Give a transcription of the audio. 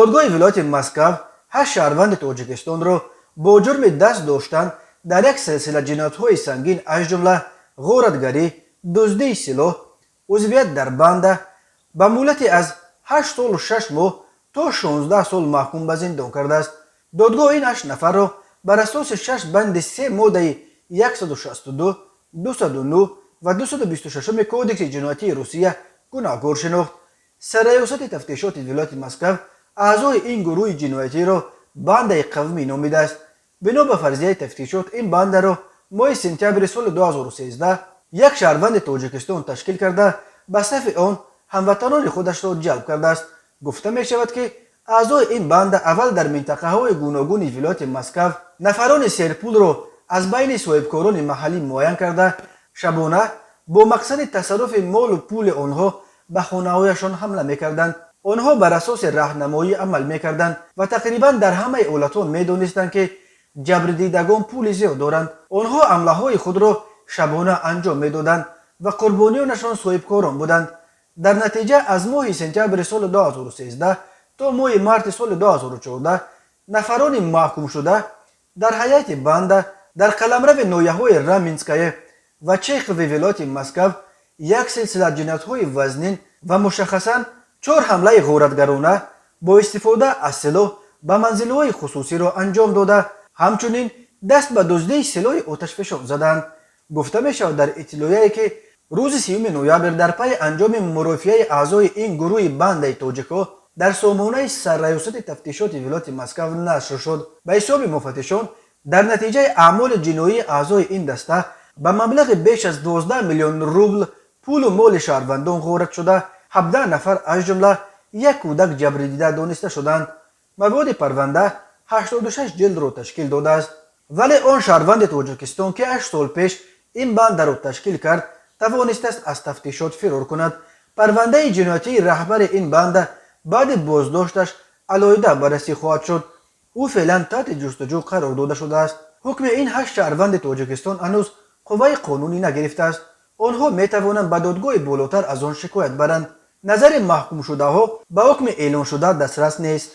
دادگاه ولایت مسکو 8 شهروند تاجیکستان را با جرم دست داشتن در یک سلسله جنایت‌های سنگین از جمله غارتگری، دزدی سلاح، عضویت در بند به مهلت از 8 سال و 6 ماه تا 16 سال محکوم به زندان کرده است. دادگاه این 8 نفر را بر اساس 6 بند 3 ماده 162، 209 و 226 کودکس جنایتی روسیه گناهکار شناخت. سرریاست تفتیشات ولایت مسکو اعضای این گروه جنایتی را بند قومی نامیده است. بنا به فرضیه تفتیشات این بند را ماه سپتامبر سال 2013 یک شهروند تاجیکستان تشکیل کرده به صف آن هموطنان خودش را جلب کرده است. گفته می شود که اعضای این بند اول در منطقه های گوناگون ولایت مسکو نفران سرپول را از بین صاحبکاران محلی معین کرده شبانه با مقصد تصرف مال و پول آنها به خانه‌هایشان حمله می‌کردند. آنها بر اساس راهنمایی عمل می‌کردند و تقریبا در همه حالت‌ها می‌دانستند که جبر دیدگان پول زیاد دارند. آنها حمله‌های خود را شبانه انجام می‌دادند و قربانیانشان صاحبکاران بودند. در نتیجه از ماه سپتامبر سال 2013 تا ماه مارس سال 2014 نفران محکوم شده در حیات بند در قلمرو ناحیه‌های رامینسکایه و چیخ و ولایت مسکو یک سلسله جنایت‌های وزنین و مشخصاً 4 حمله غارتگرانه با استفاده از سلاح به منزل‌های خصوصی را انجام داده، همچنین دست به دزدی سلاح آتشفشان زدند. گفته می‌شود در اطلاعیه‌ای که روز 3 نوامبر در پی انجام مرافعه اعضای این گروه بند تاجیک‌ها در سامانه سرریاست تفتیشات ولایت مسکو نشر شد. به حساب مفتشان در نتیجه اعمال جنایی اعضای این دسته به مبلغ بیش از 12 میلیون روبل پول و مال شهروندان غارت شده، 17 نفر از جمله یک کودک جبر دیده دانسته شدند. مواد پرونده 86 جلد را تشکیل داده است، ولی آن شهروند تاجیکستان که 8 سال پیش این بند را تشکیل کرد توانسته است از تفتیشات فرار کند. پرونده جنایتی رهبر این بند بعد بازداشتش علیحده بررسی خواهد شد. او فعلا تحت جستجو قرار داده شده است. حکم این 8 شهروند تاجیکستان هنوز قوه قانونی نگرفته است. آنها می توانند به دادگاه بالاتر از آن شکایت برند. نظر محکوم شده ها به حکم اعلان شده دسترس نیست.